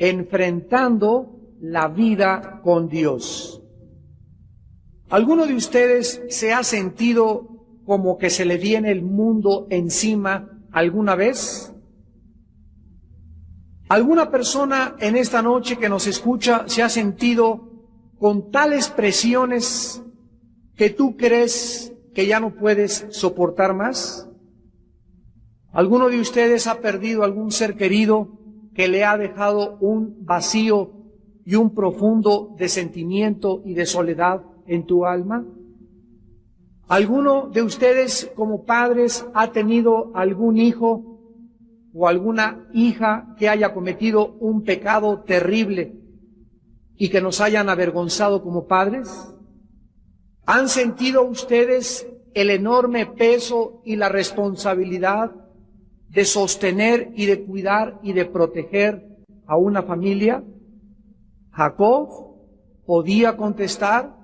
enfrentando la vida con Dios. ¿Alguno de ustedes se ha sentido como que se le viene el mundo encima alguna vez? ¿Alguna persona en esta noche que nos escucha se ha sentido con tales presiones que tú crees que ya no puedes soportar más? ¿Alguno de ustedes ha perdido algún ser querido que le ha dejado un vacío y un profundo de sentimiento y de soledad en tu alma? ¿Alguno de ustedes como padres ha tenido algún hijo o alguna hija que haya cometido un pecado terrible y que nos hayan avergonzado como padres? ¿Han sentido ustedes el enorme peso y la responsabilidad de sostener y de cuidar y de proteger a una familia? Jacob podía contestar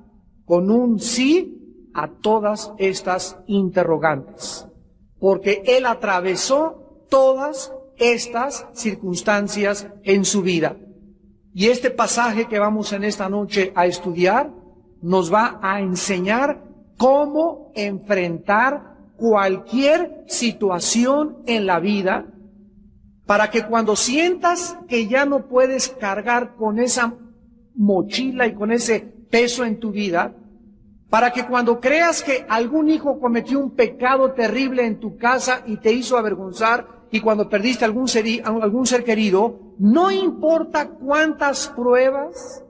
con un sí a todas estas interrogantes, porque él atravesó todas estas circunstancias en su vida. Y este pasaje que vamos en esta noche a estudiar nos va a enseñar cómo enfrentar cualquier situación en la vida, para que cuando sientas que ya no puedes cargar con esa mochila y con ese peso en tu vida, para que cuando creas que algún hijo cometió un pecado terrible en tu casa y te hizo avergonzar, y cuando perdiste algún ser querido, no importa cuántas pruebas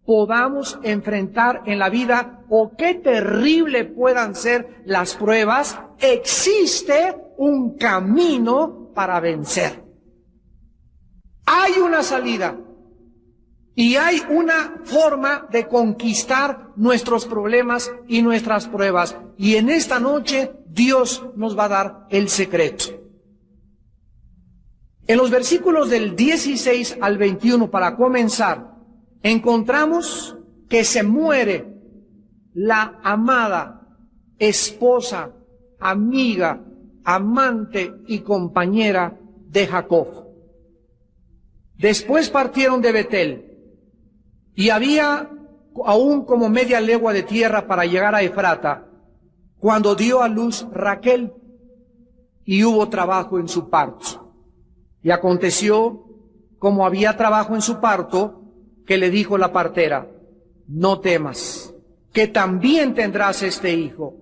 podamos enfrentar en la vida o qué terrible puedan ser las pruebas, existe un camino para vencer. Hay una salida y hay una forma de conquistar nuestros problemas y nuestras pruebas. Y en esta noche Dios nos va a dar el secreto. En los versículos del 16 al 21, para comenzar, encontramos que se muere la amada, esposa, amiga, amante y compañera de Jacob. Después partieron de Betel, y había aún como media legua de tierra para llegar a Efrata, cuando dio a luz Raquel, y hubo trabajo en su parto. Y aconteció, como había trabajo en su parto, que le dijo la partera: no temas, que también tendrás este hijo.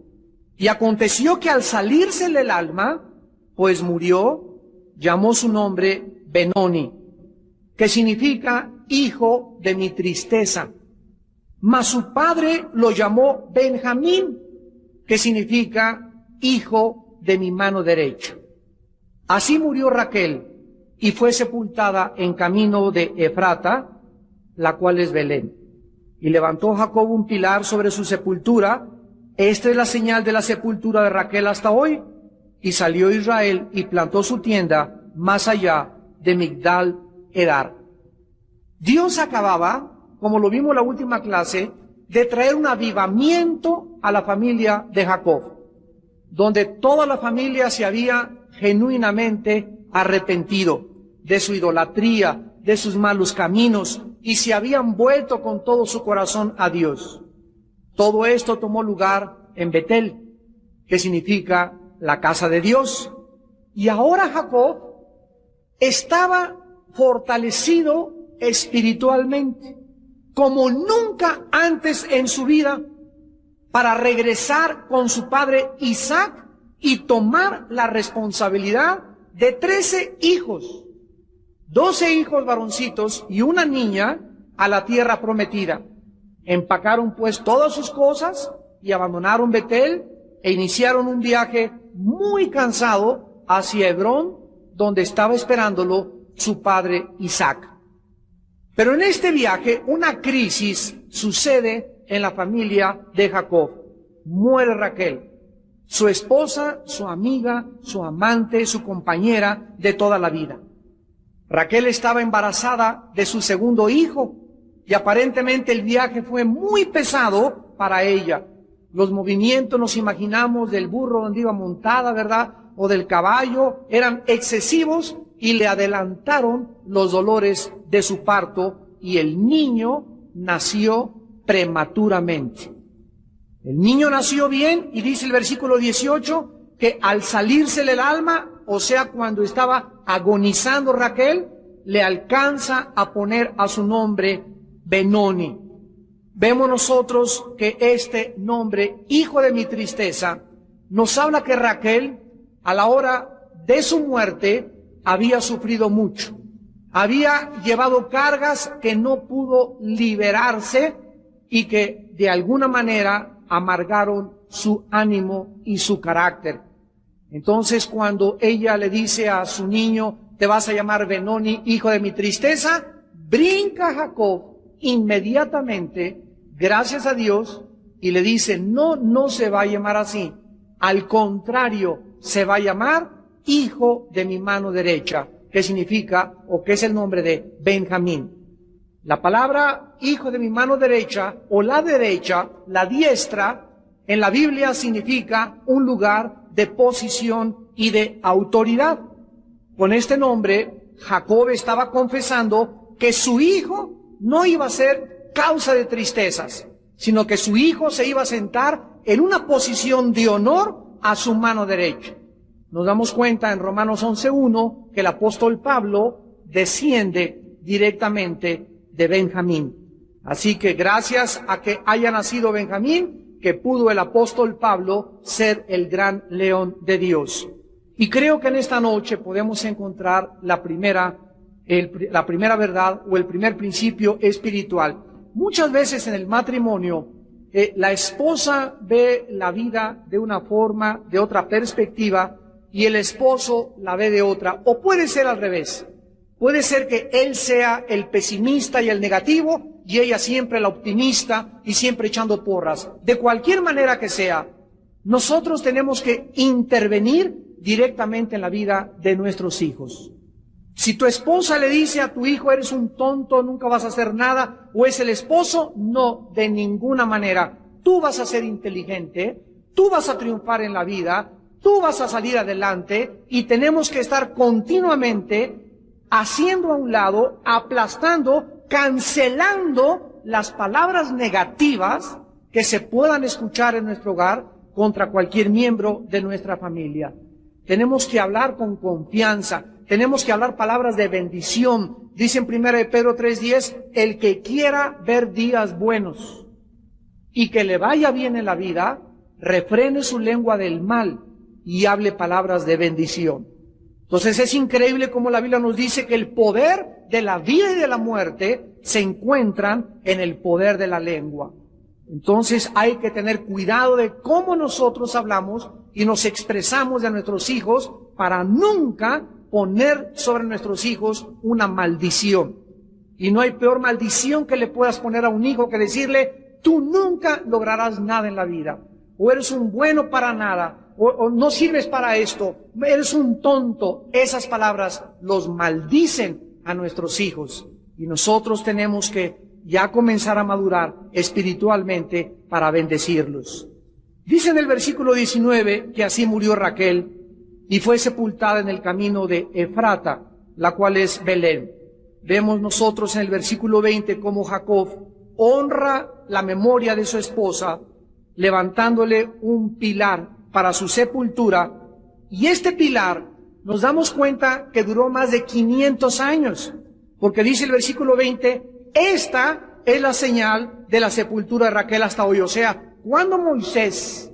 Y aconteció que al salírsele el alma, pues murió, llamó su nombre Benoni, que significa hijo de mi tristeza. Mas su padre lo llamó Benjamín, que significa hijo de mi mano derecha. Así murió Raquel, y fue sepultada en camino de Efrata, la cual es Belén. Y levantó Jacob un pilar sobre su sepultura. Esta es la señal de la sepultura de Raquel hasta hoy. Y salió Israel y plantó su tienda más allá de Migdal Edar. Dios acababa, como lo vimos en la última clase, de traer un avivamiento a la familia de Jacob, donde toda la familia se había genuinamente arrepentido de su idolatría, de sus malos caminos, y se habían vuelto con todo su corazón a Dios. Todo esto tomó lugar en Betel, que significa la casa de Dios. Y ahora Jacob estaba fortalecido espiritualmente, como nunca antes en su vida, para regresar con su padre Isaac y tomar la responsabilidad de 13 hijos, 12 hijos varoncitos y una niña, a la tierra prometida. Empacaron pues todas sus cosas y abandonaron Betel e iniciaron un viaje muy cansado hacia Hebrón, donde estaba esperándolo su padre Isaac. Pero en este viaje una crisis sucede en la familia de Jacob. Muere Raquel, su esposa, su amiga, su amante, su compañera de toda la vida. Raquel estaba embarazada de su segundo hijo y aparentemente el viaje fue muy pesado para ella. Los movimientos, nos imaginamos, del burro donde iba montada, ¿verdad?, o del caballo, eran excesivos y le adelantaron los dolores de su parto, y el niño nació prematuramente. El niño nació bien, y dice el versículo 18, que al salírsele el alma, o sea, cuando estaba agonizando Raquel, le alcanza a poner a su nombre Benoni. Vemos nosotros que este nombre, hijo de mi tristeza, nos habla que Raquel, a la hora de su muerte, había sufrido mucho. Había llevado cargas que no pudo liberarse y que de alguna manera amargaron su ánimo y su carácter. Entonces, cuando ella le dice a su niño, te vas a llamar Benoni, hijo de mi tristeza, brinca Jacob inmediatamente, gracias a Dios, y le dice, no se va a llamar así. Al contrario, se va a llamar hijo de mi mano derecha, que significa, o que es el nombre de Benjamín. La palabra hijo de mi mano derecha, o la derecha, la diestra, en la Biblia significa un lugar de posición y de autoridad. Con este nombre, Jacob estaba confesando que su hijo no iba a ser causa de tristezas, sino que su hijo se iba a sentar en una posición de honor a su mano derecha. Nos damos cuenta en Romanos 11:1 que el apóstol Pablo desciende directamente de Benjamín. Así que gracias a que haya nacido Benjamín, que pudo el apóstol Pablo ser el gran león de Dios. Y creo que en esta noche podemos encontrar la primera verdad o el primer principio espiritual. Muchas veces en el matrimonio, la esposa ve la vida de una forma, de otra perspectiva, y el esposo la ve de otra. O puede ser al revés. Puede ser que él sea el pesimista y el negativo, y ella siempre la optimista y siempre echando porras. De cualquier manera que sea, nosotros tenemos que intervenir directamente en la vida de nuestros hijos. Si tu esposa le dice a tu hijo, eres un tonto, nunca vas a hacer nada, o es el esposo, no, de ninguna manera. Tú vas a ser inteligente, tú vas a triunfar en la vida, tú vas a salir adelante, y tenemos que estar continuamente haciendo a un lado, aplastando, cancelando las palabras negativas que se puedan escuchar en nuestro hogar contra cualquier miembro de nuestra familia. Tenemos que hablar con confianza, tenemos que hablar palabras de bendición. Dice en 1 Pedro 3:10, el que quiera ver días buenos y que le vaya bien en la vida, refrene su lengua del mal y hable palabras de bendición. Entonces es increíble cómo la Biblia nos dice que el poder de la vida y de la muerte se encuentran en el poder de la lengua. Entonces hay que tener cuidado de cómo nosotros hablamos y nos expresamos de nuestros hijos para nunca poner sobre nuestros hijos una maldición. Y no hay peor maldición que le puedas poner a un hijo que decirle, tú nunca lograrás nada en la vida, o eres un bueno para nada, o no sirves para esto, eres un tonto. Esas palabras los maldicen a nuestros hijos. Y nosotros tenemos que ya comenzar a madurar espiritualmente para bendecirlos. Dice en el versículo 19 que así murió Raquel y fue sepultada en el camino de Efrata, la cual es Belén. Vemos nosotros en el versículo 20 cómo Jacob honra la memoria de su esposa, levantándole un pilar para su sepultura, y este pilar nos damos cuenta que duró más de 500 años, porque dice el versículo 20, esta es la señal de la sepultura de Raquel hasta hoy. O sea, cuando Moisés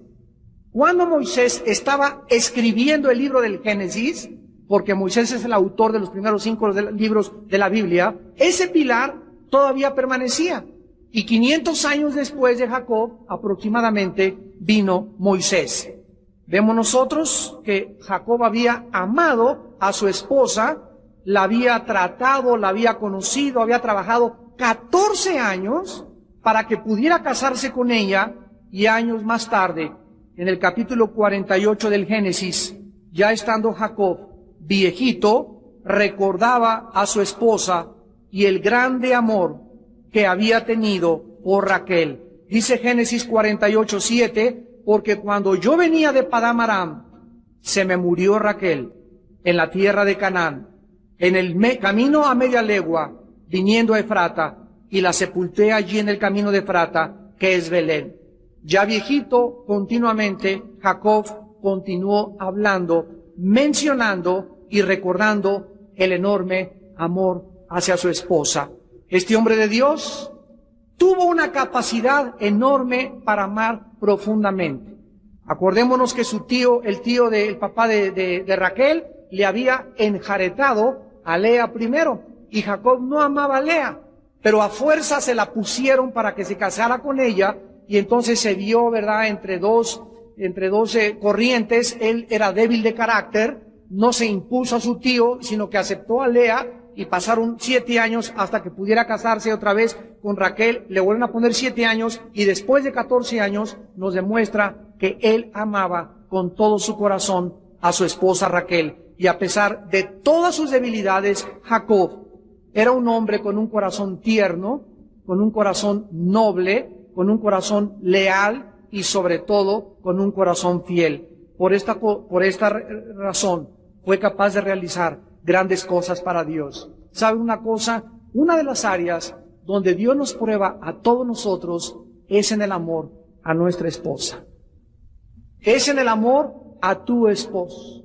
estaba escribiendo el libro del Génesis, porque Moisés es el autor de los primeros 5 libros de la Biblia, ese pilar todavía permanecía. Y 500 años después de Jacob, aproximadamente, vino Moisés. Vemos nosotros que Jacob había amado a su esposa, la había tratado, la había conocido, había trabajado 14 años para que pudiera casarse con ella, y años más tarde, en el capítulo 48 del Génesis, ya estando Jacob viejito, recordaba a su esposa y el grande amor que había tenido por Raquel. Dice Génesis 48:7, porque cuando yo venía de Padán Aram, se me murió Raquel en la tierra de Canaán, en el camino a media legua, viniendo a Efrata, y la sepulté allí en el camino de Efrata, que es Belén. Ya viejito, continuamente, Jacob continuó hablando, mencionando y recordando el enorme amor hacia su esposa. Este hombre de Dios tuvo una capacidad enorme para amar profundamente. Acordémonos que su tío, el papá de Raquel, le había enjaretado a Lea primero, y Jacob no amaba a Lea, pero a fuerza se la pusieron para que se casara con ella, y entonces se vio, ¿verdad?, entre dos corrientes. Él era débil de carácter, no se impuso a su tío, sino que aceptó a Lea, y pasaron 7 años hasta que pudiera casarse otra vez con Raquel. Le vuelven a poner 7 años, y después de 14 años nos demuestra que él amaba con todo su corazón a su esposa Raquel. Y a pesar de todas sus debilidades, Jacob era un hombre con un corazón tierno, con un corazón noble, con un corazón leal y sobre todo con un corazón fiel. Por esta razón fue capaz de realizar grandes cosas para Dios. ¿Sabe una cosa? Una de las áreas donde Dios nos prueba a todos nosotros es en el amor a nuestra esposa. Es en el amor a tu esposo.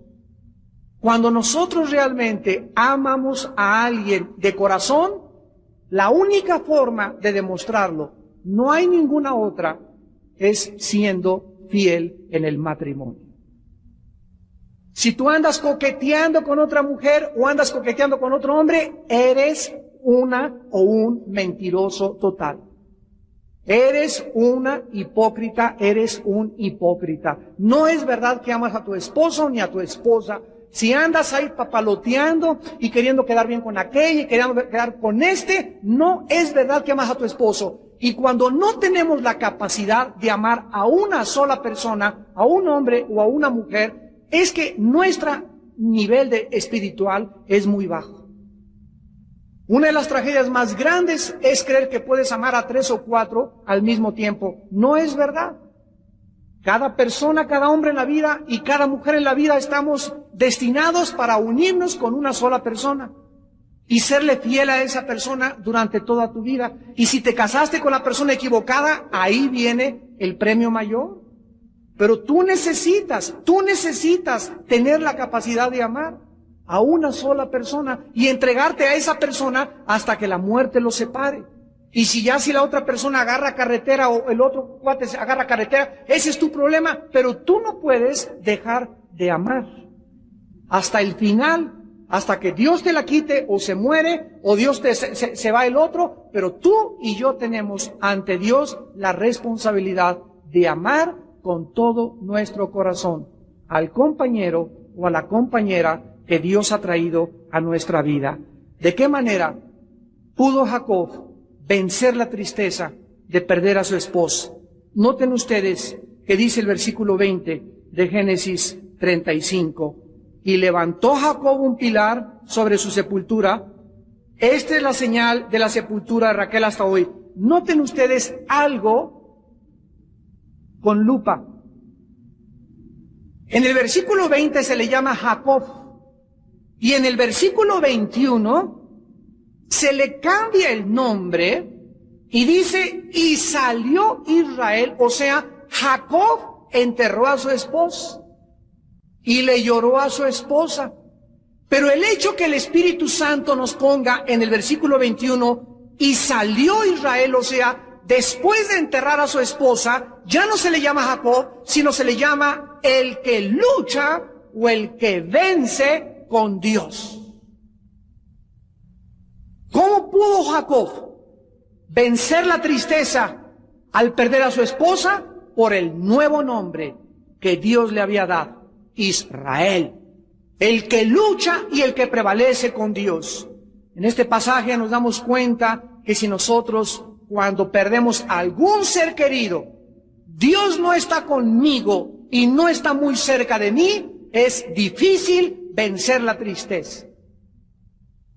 Cuando nosotros realmente amamos a alguien de corazón, la única forma de demostrarlo, no hay ninguna otra, es siendo fiel en el matrimonio. Si tú andas coqueteando con otra mujer o andas coqueteando con otro hombre, eres una o un mentiroso total. Eres una hipócrita, eres un hipócrita. No es verdad que amas a tu esposo ni a tu esposa. Si andas ahí papaloteando y queriendo quedar bien con aquella y queriendo quedar con este, no es verdad que amas a tu esposo. Y cuando no tenemos la capacidad de amar a una sola persona, a un hombre o a una mujer, es que nuestro nivel espiritual es muy bajo. Una de las tragedias más grandes es creer que puedes amar a 3 o 4 al mismo tiempo. No es verdad. Cada persona, cada hombre en la vida y cada mujer en la vida estamos destinados para unirnos con una sola persona y serle fiel a esa persona durante toda tu vida. Y si te casaste con la persona equivocada, ahí viene el premio mayor. Pero tú necesitas tener la capacidad de amar a una sola persona y entregarte a esa persona hasta que la muerte los separe. Y si la otra persona agarra carretera o el otro cuate agarra carretera, ese es tu problema, pero tú no puedes dejar de amar hasta el final, hasta que Dios te la quite o se muere o Dios se va el otro, pero tú y yo tenemos ante Dios la responsabilidad de amar con todo nuestro corazón al compañero o a la compañera que Dios ha traído a nuestra vida. ¿De qué manera pudo Jacob vencer la tristeza de perder a su esposa? Noten ustedes que dice el versículo 20 de Génesis 35. Y levantó Jacob un pilar sobre su sepultura. Esta es la señal de la sepultura de Raquel hasta hoy. Noten ustedes algo con lupa. En el versículo 20 se le llama Jacob. Y en el versículo 21 se le cambia el nombre y dice, y salió Israel, o sea, Jacob enterró a su esposa y le lloró a su esposa. Pero el hecho que el Espíritu Santo nos ponga en el versículo 21, y salió Israel, o sea, después de enterrar a su esposa, ya no se le llama Jacob, sino se le llama el que lucha o el que vence con Dios. ¿Cómo pudo Jacob vencer la tristeza al perder a su esposa? Por el nuevo nombre que Dios le había dado, Israel. El que lucha y el que prevalece con Dios. En este pasaje nos damos cuenta que si nosotros, cuando perdemos a algún ser querido, Dios no está conmigo y no está muy cerca de mí, es difícil vencer la tristeza.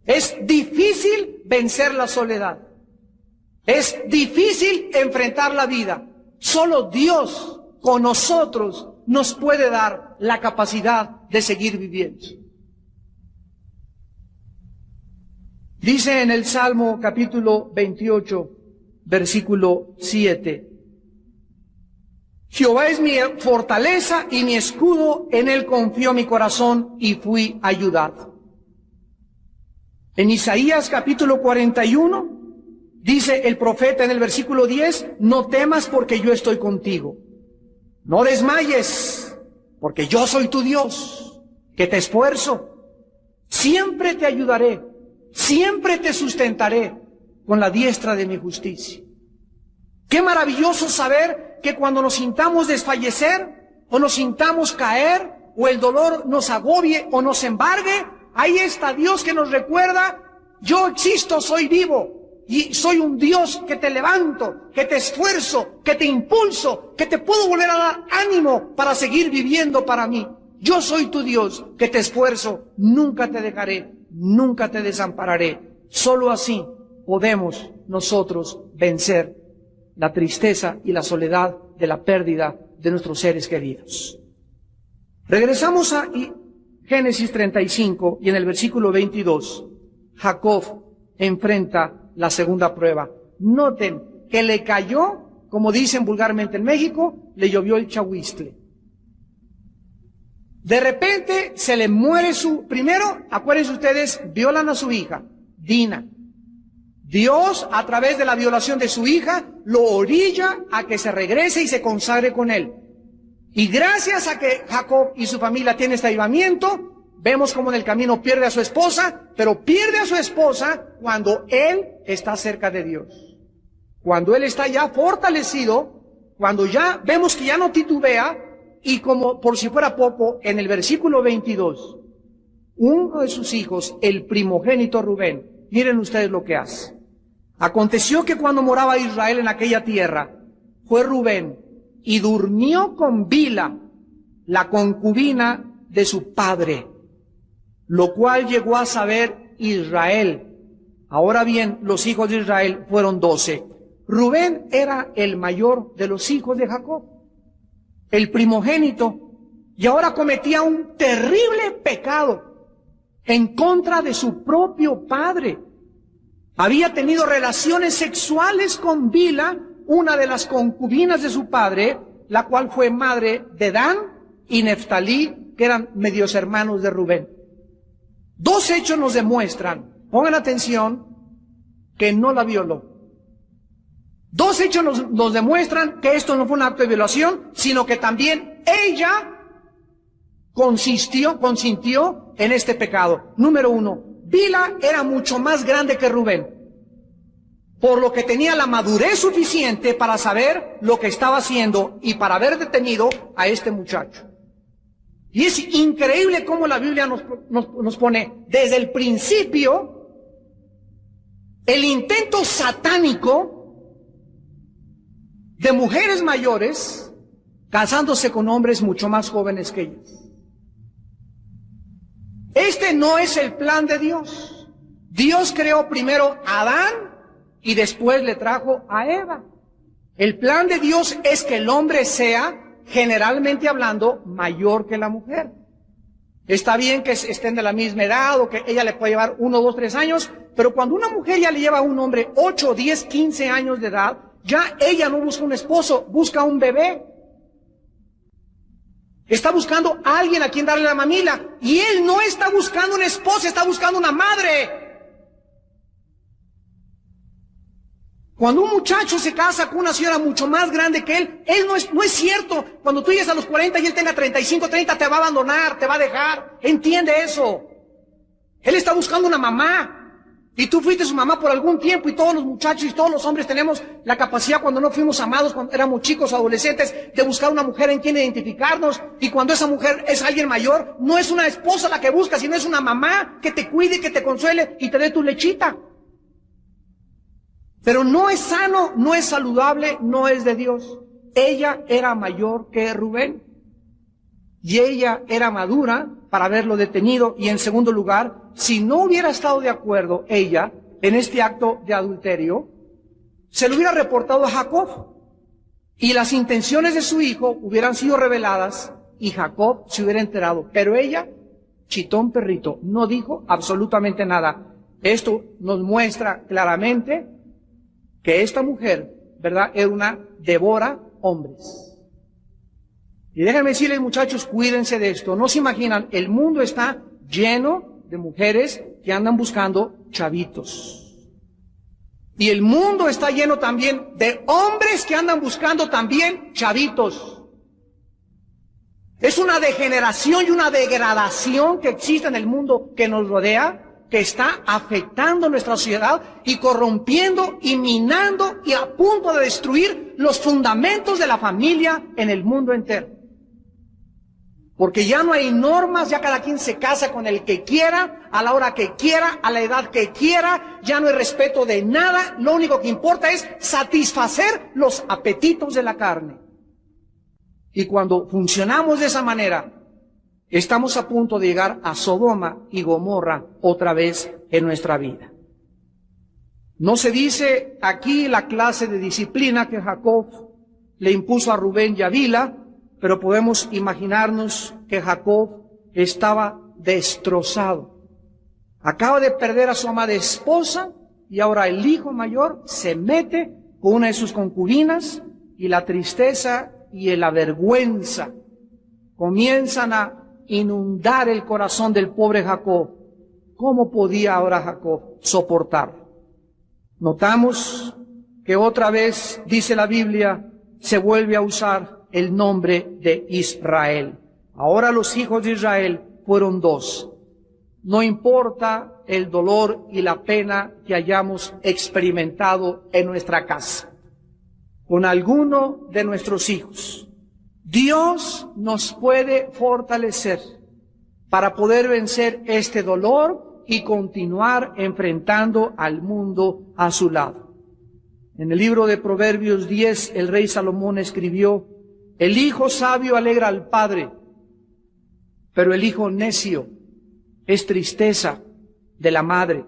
Es difícil vencer la soledad. Es difícil enfrentar la vida. Solo Dios con nosotros nos puede dar la capacidad de seguir viviendo. Dice en el Salmo capítulo 28, versículo 7. Jehová es mi fortaleza y mi escudo, en él confió mi corazón y fui ayudado. En Isaías capítulo 41, dice el profeta en el versículo 10, no temas porque yo estoy contigo. No desmayes, porque yo soy tu Dios, que te esfuerzo. Siempre te ayudaré, siempre te sustentaré con la diestra de mi justicia. Qué maravilloso saber que cuando nos sintamos desfallecer, o nos sintamos caer, o el dolor nos agobie o nos embargue, ahí está Dios que nos recuerda, yo existo, soy vivo. Y soy un Dios que te levanto, que te esfuerzo, que te impulso, que te puedo volver a dar ánimo para seguir viviendo para mí. Yo soy tu Dios, que te esfuerzo, nunca te dejaré, nunca te desampararé. Solo así podemos nosotros vencer la tristeza y la soledad de la pérdida de nuestros seres queridos. Regresamos a Génesis 35 y en el versículo 22, Jacob enfrenta la segunda prueba. Noten que le cayó, como dicen vulgarmente en México, le llovió el chahuistle. De repente se le muere primero, acuérdense ustedes, violan a su hija, Dina. Dios, a través de la violación de su hija, lo orilla a que se regrese y se consagre con él. Y gracias a que Jacob y su familia tienen este avivamiento, vemos como en el camino pierde a su esposa, pero pierde a su esposa cuando él está cerca de Dios. Cuando él está ya fortalecido, cuando ya vemos que ya no titubea, y como por si fuera poco, en el versículo 22, uno de sus hijos, el primogénito Rubén, miren ustedes lo que hace. Aconteció que cuando moraba Israel en aquella tierra, fue Rubén y durmió con Bila, la concubina de su padre, lo cual llegó a saber Israel. Ahora bien, los hijos de Israel fueron 12. Rubén era el mayor de los hijos de Jacob, el primogénito, y ahora cometía un terrible pecado en contra de su propio padre. Había tenido relaciones sexuales con Bila, una de las concubinas de su padre, la cual fue madre de Dan y Neftalí, que eran medios hermanos de Rubén. Dos hechos nos demuestran, pongan atención, que no la violó. Dos hechos nos demuestran que esto no fue un acto de violación, sino que también ella consintió en este pecado. Número uno, Bila era mucho más grande que Rubén, por lo que tenía la madurez suficiente para saber lo que estaba haciendo y para haber detenido a este muchacho. Y es increíble cómo la Biblia nos pone desde el principio el intento satánico de mujeres mayores casándose con hombres mucho más jóvenes que ellas. Este no es el plan de Dios. Dios creó primero a Adán y después le trajo a Eva. El plan de Dios es que el hombre sea, generalmente hablando, mayor que la mujer. Está bien que estén de la misma edad o que ella le puede llevar 1, 2, 3 años, pero cuando una mujer ya le lleva a un hombre 8, 10, 15 años de edad, ya ella no busca un esposo, busca un bebé. Está buscando a alguien a quien darle la mamila. Y él no está buscando una esposa, está buscando una madre. Cuando un muchacho se casa con una señora mucho más grande que él no es cierto. Cuando tú llegas a los 40 y él tenga 35, 30, te va a abandonar, te va a dejar. Entiende eso. Él está buscando una mamá. Y tú fuiste su mamá por algún tiempo, y todos los muchachos y todos los hombres tenemos la capacidad, cuando no fuimos amados, cuando éramos chicos o adolescentes, de buscar una mujer en quien identificarnos. Y cuando esa mujer es alguien mayor, no es una esposa la que buscas, sino es una mamá que te cuide, que te consuele y te dé tu lechita. Pero no es sano, no es saludable, no es de Dios. Ella era mayor que Rubén. Y ella era madura para haberlo detenido. Y en segundo lugar, si no hubiera estado de acuerdo ella en este acto de adulterio, se lo hubiera reportado a Jacob. Y las intenciones de su hijo hubieran sido reveladas y Jacob se hubiera enterado. Pero ella, chitón perrito, no dijo absolutamente nada. Esto nos muestra claramente que esta mujer, ¿verdad?, era una devora hombres. Y déjenme decirles, muchachos, cuídense de esto. No se imaginan, el mundo está lleno de mujeres que andan buscando chavitos. Y el mundo está lleno también de hombres que andan buscando también chavitos. Es una degeneración y una degradación que existe en el mundo que nos rodea, que está afectando nuestra sociedad y corrompiendo y minando y a punto de destruir los fundamentos de la familia en el mundo entero. Porque ya no hay normas, ya cada quien se casa con el que quiera, a la hora que quiera, a la edad que quiera, ya no hay respeto de nada, lo único que importa es satisfacer los apetitos de la carne. Y cuando funcionamos de esa manera, estamos a punto de llegar a Sodoma y Gomorra otra vez en nuestra vida. No se dice aquí la clase de disciplina que Jacob le impuso a Rubén y a Bilha, pero podemos imaginarnos que Jacob estaba destrozado. Acaba de perder a su amada esposa y ahora el hijo mayor se mete con una de sus concubinas y la tristeza y la vergüenza comienzan a inundar el corazón del pobre Jacob. ¿Cómo podía ahora Jacob soportarlo? Notamos que otra vez, dice la Biblia, se vuelve a usar el nombre de Israel. Ahora los hijos de Israel fueron dos. No importa el dolor y la pena que hayamos experimentado en nuestra casa, con alguno de nuestros hijos, Dios nos puede fortalecer para poder vencer este dolor y continuar enfrentando al mundo a su lado. En el libro de Proverbios 10, el rey Salomón escribió: el hijo sabio alegra al padre, pero el hijo necio es tristeza de la madre.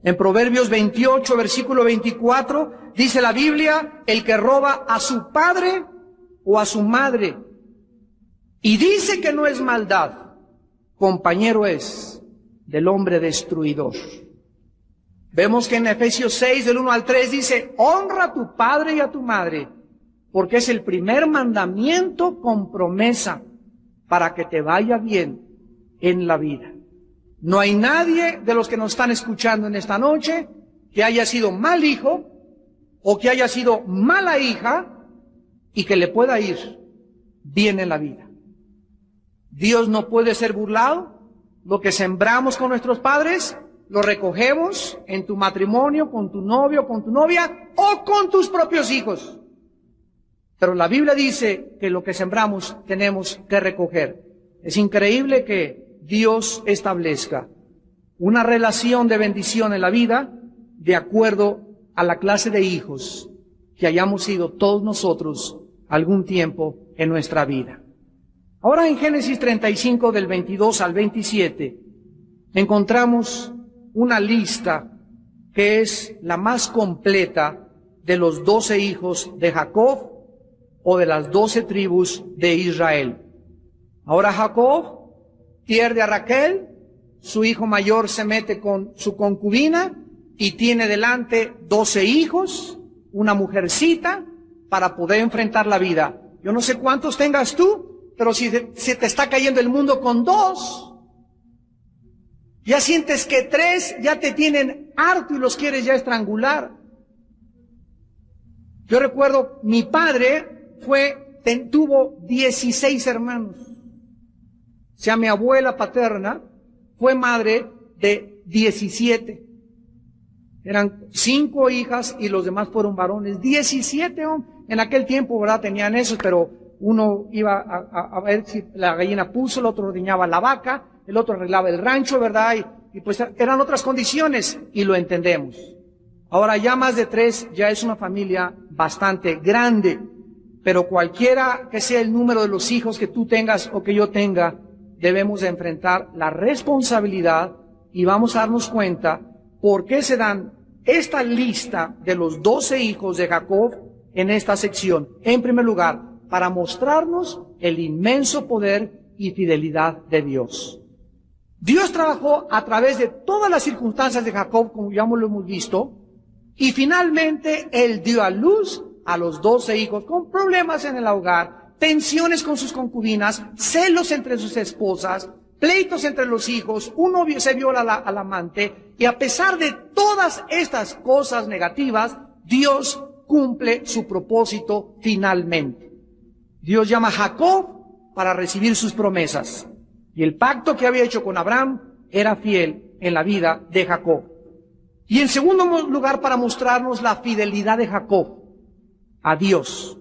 En Proverbios 28, versículo 24, dice la Biblia: el que roba a su padre o a su madre y dice que no es maldad, compañero es del hombre destruidor. Vemos que en Efesios 6, del 1 al 3, dice: honra a tu padre y a tu madre, porque es el primer mandamiento con promesa para que te vaya bien en la vida. No hay nadie de los que nos están escuchando en esta noche que haya sido mal hijo o que haya sido mala hija y que le pueda ir bien en la vida. Dios no puede ser burlado. Lo que sembramos con nuestros padres, lo recogemos en tu matrimonio, con tu novio, con tu novia o con tus propios hijos. Pero la Biblia dice que lo que sembramos tenemos que recoger. Es increíble que Dios establezca una relación de bendición en la vida de acuerdo a la clase de hijos que hayamos sido todos nosotros algún tiempo en nuestra vida. Ahora en Génesis 35 del 22 al 27 encontramos una lista que es la más completa de los 12 hijos de Jacob o de las 12 tribus de Israel. Ahora Jacob pierde a Raquel, su hijo mayor se mete con su concubina y tiene delante 12 hijos, una mujercita, para poder enfrentar la vida. Yo no sé cuántos tengas tú, pero si se te está cayendo el mundo con 2, ya sientes que 3 ya te tienen harto y los quieres ya estrangular. Yo recuerdo, mi padre tuvo 16 hermanos. O sea, mi abuela paterna fue madre de 17. Eran 5 hijas y los demás fueron varones. 17 hombres. En aquel tiempo, ¿verdad? Tenían esos, pero uno iba a ver si la gallina puso, el otro ordeñaba la vaca, el otro arreglaba el rancho, ¿verdad? Y pues eran otras condiciones y lo entendemos. Ahora ya más de 3 ya es una familia bastante grande, pero cualquiera que sea el número de los hijos que tú tengas o que yo tenga, debemos de enfrentar la responsabilidad y vamos a darnos cuenta por qué se dan esta lista de los 12 hijos de Jacob en esta sección. En primer lugar, para mostrarnos el inmenso poder y fidelidad de Dios. Dios trabajó a través de todas las circunstancias de Jacob, como ya lo hemos visto, y finalmente él dio a luz a los 12 hijos con problemas en el hogar, tensiones con sus concubinas, celos entre sus esposas, pleitos entre los hijos, uno se viola al amante, y a pesar de todas estas cosas negativas, Dios cumple su propósito finalmente. Dios llama a Jacob para recibir sus promesas, y el pacto que había hecho con Abraham era fiel en la vida de Jacob. Y en segundo lugar, para mostrarnos la fidelidad de Jacob a Dios.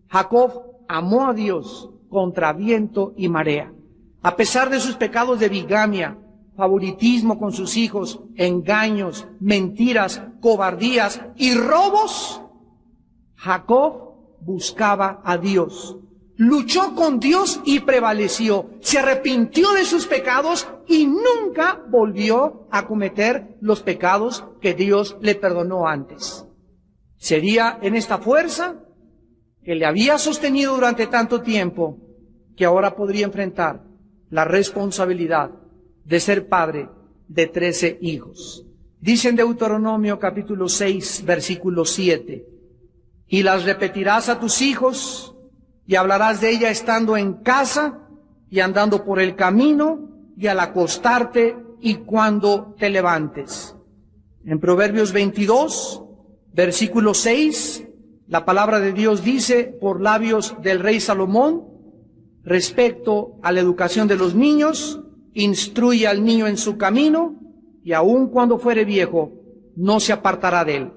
Jacob amó a Dios contra viento y marea. A pesar de sus pecados de bigamia, favoritismo con sus hijos, engaños, mentiras, cobardías y robos, Jacob buscaba a Dios. Luchó con Dios y prevaleció. Se arrepintió de sus pecados y nunca volvió a cometer los pecados que Dios le perdonó antes. Sería en esta fuerza que le había sostenido durante tanto tiempo que ahora podría enfrentar la responsabilidad de ser padre de 13 hijos. Dice en Deuteronomio capítulo 6, versículo 7, y las repetirás a tus hijos, y hablarás de ella estando en casa, y andando por el camino, y al acostarte, y cuando te levantes. En Proverbios 22, versículo 6, la palabra de Dios dice, por labios del rey Salomón, respecto a la educación de los niños, instruye al niño en su camino, y aun cuando fuere viejo, no se apartará de él.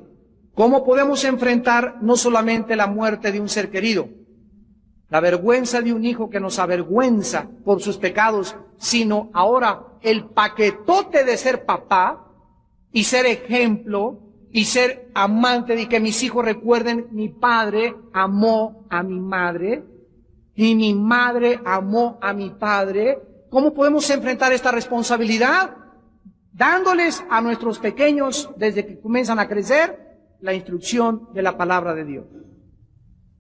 ¿Cómo podemos enfrentar no solamente la muerte de un ser querido, la vergüenza de un hijo que nos avergüenza por sus pecados, sino ahora el paquetote de ser papá y ser ejemplo y ser amante de que mis hijos recuerden, mi padre amó a mi madre y mi madre amó a mi padre? ¿Cómo podemos enfrentar esta responsabilidad? Dándoles a nuestros pequeños, desde que comienzan a crecer, la instrucción de la palabra de Dios.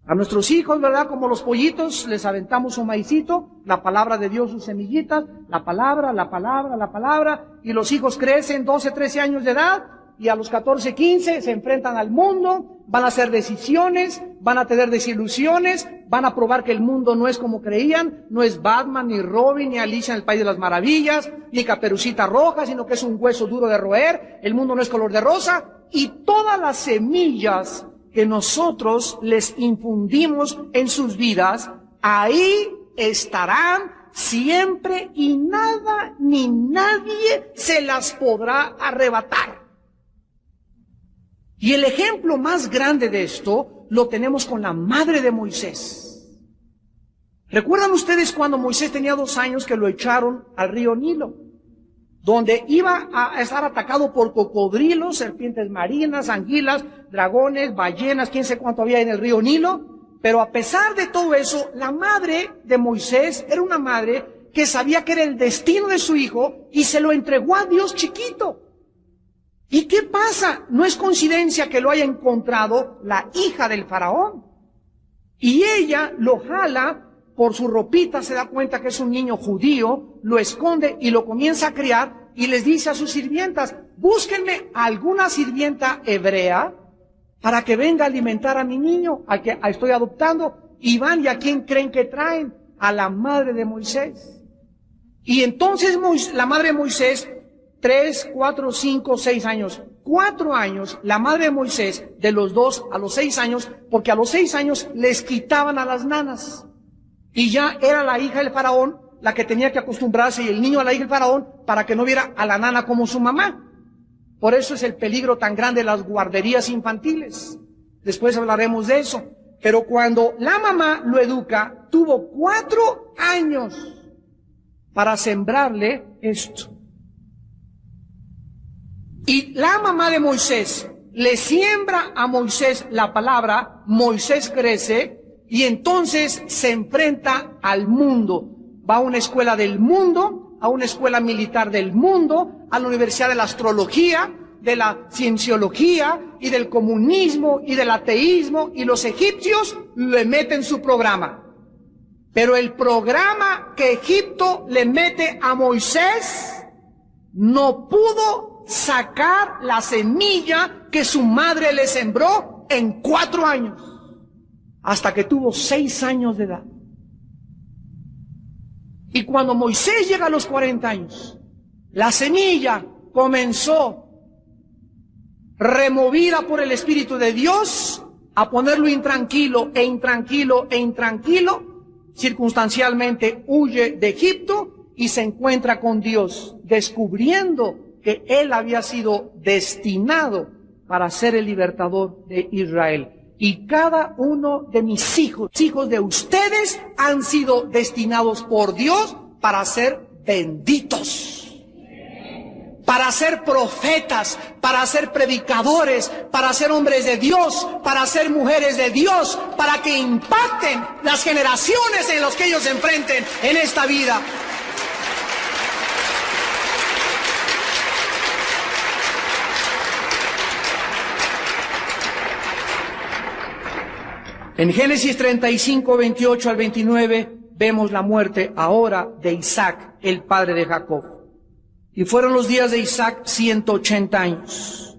A nuestros hijos, ¿verdad? Como los pollitos, les aventamos un maicito, la palabra de Dios, sus semillitas, la palabra, y los hijos crecen 12, 13 años de edad, y a los 14, 15 se enfrentan al mundo, van a hacer decisiones, van a tener desilusiones, van a probar que el mundo no es como creían, no es Batman, ni Robin, ni Alicia en el País de las Maravillas, ni Caperucita Roja, sino que es un hueso duro de roer, el mundo no es color de rosa, y todas las semillas que nosotros les infundimos en sus vidas, ahí estarán siempre y nada ni nadie se las podrá arrebatar. Y el ejemplo más grande de esto lo tenemos con la madre de Moisés. ¿Recuerdan ustedes cuando Moisés tenía 2 años que lo echaron al río Nilo? Donde iba a estar atacado por cocodrilos, serpientes marinas, anguilas, dragones, ballenas, quién sé cuánto había en el río Nilo. Pero a pesar de todo eso, la madre de Moisés era una madre que sabía que era el destino de su hijo y se lo entregó a Dios chiquito. ¿Y qué pasa? No es coincidencia que lo haya encontrado la hija del faraón. Y ella lo jala por su ropita, se da cuenta que es un niño judío, lo esconde y lo comienza a criar y les dice a sus sirvientas, búsquenme alguna sirvienta hebrea para que venga a alimentar a mi niño, al que estoy adoptando. Y van, ¿y a quién creen que traen? A la madre de Moisés. Y entonces la madre de Moisés, 3, 4, 5, 6 años, 4 años, la madre de Moisés, de los 2 a los 6 años, porque a los 6 años les quitaban a las nanas. Y ya era la hija del faraón la que tenía que acostumbrarse, y el niño a la hija del faraón, para que no viera a la nana como su mamá. Por eso es el peligro tan grande de las guarderías infantiles. Después hablaremos de eso. Pero cuando la mamá lo educa, tuvo 4 años para sembrarle esto. Y la mamá de Moisés le siembra a Moisés la palabra, Moisés crece, y entonces se enfrenta al mundo. Va a una escuela del mundo, a una escuela militar del mundo, a la Universidad de la Astrología, de la Cienciología, y del comunismo, y del ateísmo, y los egipcios le meten su programa. Pero el programa que Egipto le mete a Moisés no pudo sacar la semilla que su madre le sembró en 4 años, hasta que tuvo 6 años de edad. Y cuando Moisés llega a los 40 años, la semilla comenzó, removida por el Espíritu de Dios, a ponerlo intranquilo, circunstancialmente huye de Egipto y se encuentra con Dios, descubriendo que él había sido destinado para ser el libertador de Israel. Y cada uno de mis hijos, hijos de ustedes, han sido destinados por Dios para ser benditos, para ser profetas, para ser predicadores, para ser hombres de Dios, para ser mujeres de Dios, para que impacten las generaciones en las que ellos se enfrenten en esta vida. En Génesis 35, 28 al 29, vemos la muerte ahora de Isaac, el padre de Jacob. Y fueron los días de Isaac 180 años.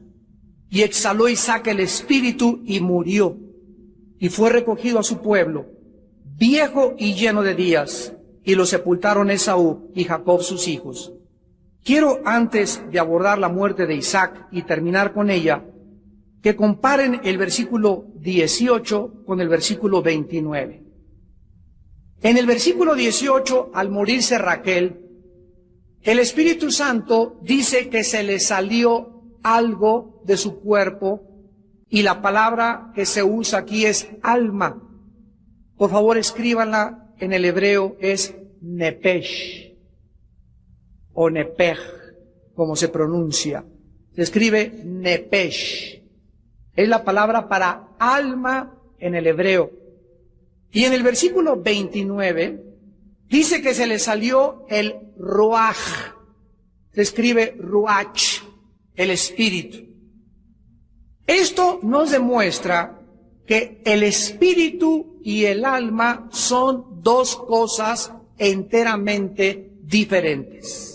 Y exhaló Isaac el espíritu y murió. Y fue recogido a su pueblo, viejo y lleno de días. Y lo sepultaron Esaú y Jacob sus hijos. Quiero, antes de abordar la muerte de Isaac y terminar con ella, que comparen el versículo 18 con el versículo 29. En el versículo 18, al morirse Raquel, el Espíritu Santo dice que se le salió algo de su cuerpo, y la palabra que se usa aquí es alma. Por favor, escríbanla, en el hebreo es nepesh, o nepej, como se pronuncia. Se escribe nepesh. Es la palabra para alma en el hebreo. Y en el versículo 29 dice que se le salió el ruach. Se escribe ruach, el espíritu. Esto nos demuestra que el espíritu y el alma son dos cosas enteramente diferentes.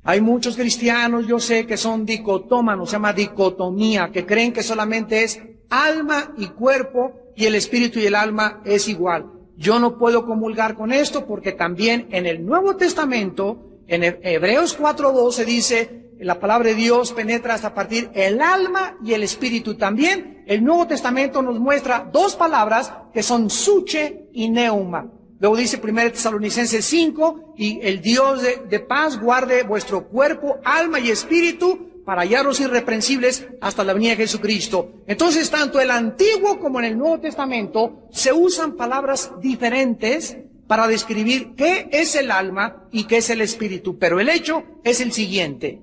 Hay muchos cristianos, yo sé, que son dicotómanos, se llama dicotomía, que creen que solamente es alma y cuerpo y el espíritu y el alma es igual. Yo no puedo comulgar con esto porque también en el Nuevo Testamento, en Hebreos 4:12 dice, la palabra de Dios penetra hasta partir el alma y el espíritu también. El Nuevo Testamento nos muestra dos palabras que son suche y neuma. Luego dice 1 Tesalonicenses 5, y el Dios de paz guarde vuestro cuerpo, alma y espíritu para hallarlos irreprensibles hasta la venida de Jesucristo. Entonces, tanto el Antiguo como en el Nuevo Testamento se usan palabras diferentes para describir qué es el alma y qué es el espíritu. Pero el hecho es el siguiente,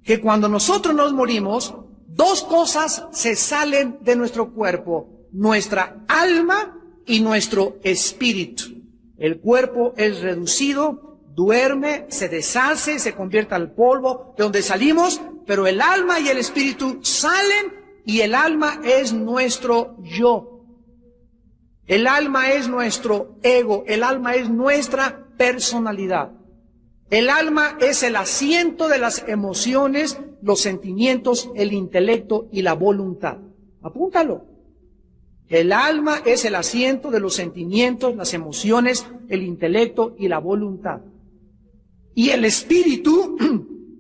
que cuando nosotros nos morimos, dos cosas se salen de nuestro cuerpo, nuestra alma y nuestro espíritu. El cuerpo es reducido, duerme, se deshace, se convierte al polvo de donde salimos, pero el alma y el espíritu salen, y el alma es nuestro yo. El alma es nuestro ego, el alma es nuestra personalidad. El alma es el asiento de las emociones, los sentimientos, el intelecto y la voluntad. Apúntalo. El alma es el asiento de los sentimientos, las emociones, el intelecto y la voluntad. Y el espíritu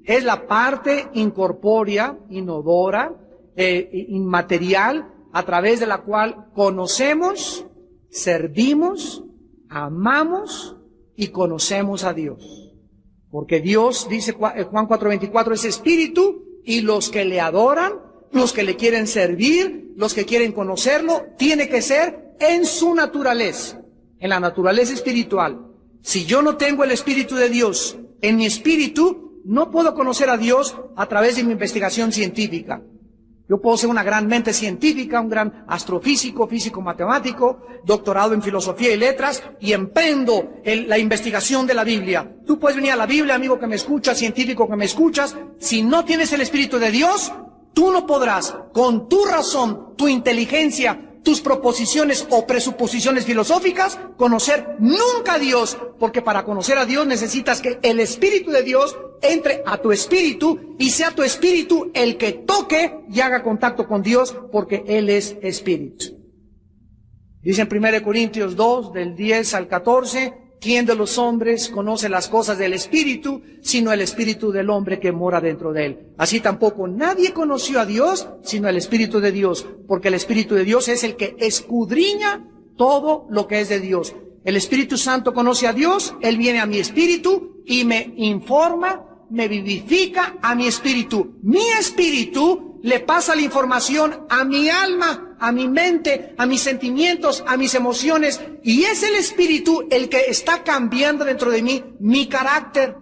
es la parte incorpórea, inodora, inmaterial, a través de la cual conocemos, servimos, amamos y conocemos a Dios. Porque Dios, dice Juan 4:24, es espíritu, y los que le adoran, los que le quieren servir, los que quieren conocerlo, tiene que ser en su naturaleza, en la naturaleza espiritual. Si yo no tengo el Espíritu de Dios en mi espíritu, no puedo conocer a Dios a través de mi investigación científica. Yo puedo ser una gran mente científica, un gran astrofísico, físico matemático, doctorado en filosofía y letras, y emprendo la investigación de la Biblia. Tú puedes venir a la Biblia, amigo que me escuchas, científico que me escuchas, si no tienes el Espíritu de Dios, tú no podrás, con tu razón, tu inteligencia, tus proposiciones o presuposiciones filosóficas, conocer nunca a Dios, porque para conocer a Dios necesitas que el Espíritu de Dios entre a tu espíritu y sea tu espíritu el que toque y haga contacto con Dios, porque Él es espíritu. Dice en 1 Corintios 2, del 10 al 14, ¿quién de los hombres conoce las cosas del espíritu, sino el espíritu del hombre que mora dentro de él? Así tampoco nadie conoció a Dios, sino el espíritu de Dios, porque el espíritu de Dios es el que escudriña todo lo que es de Dios. El Espíritu Santo conoce a Dios, Él viene a mi espíritu y me informa, me vivifica a mi espíritu. Mi espíritu le pasa la información a mi alma, a mi mente, a mis sentimientos, a mis emociones, y es el espíritu el que está cambiando dentro de mí mi carácter.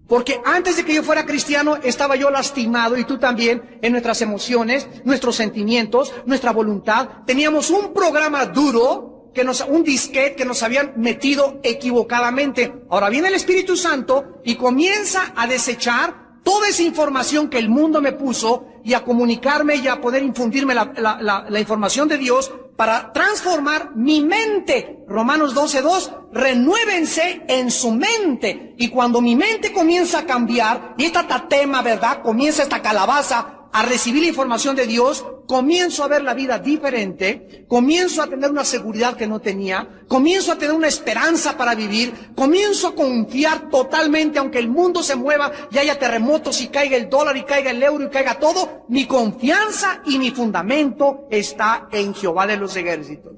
Porque antes de que yo fuera cristiano estaba yo lastimado, y tú también, en nuestras emociones, nuestros sentimientos, nuestra voluntad. Teníamos un programa duro, un disquete que nos habían metido equivocadamente. Ahora viene el Espíritu Santo y comienza a desechar toda esa información que el mundo me puso y a comunicarme y a poder infundirme la información de Dios para transformar mi mente. Romanos 12:2, renuévense en su mente. Y cuando mi mente comienza a cambiar, y esta tatema, ¿verdad? Comienza esta calabaza a recibir la información de Dios, comienzo a ver la vida diferente, comienzo a tener una seguridad que no tenía, comienzo a tener una esperanza para vivir, comienzo a confiar totalmente, aunque el mundo se mueva y haya terremotos y caiga el dólar y caiga el euro y caiga todo, mi confianza y mi fundamento está en Jehová de los ejércitos.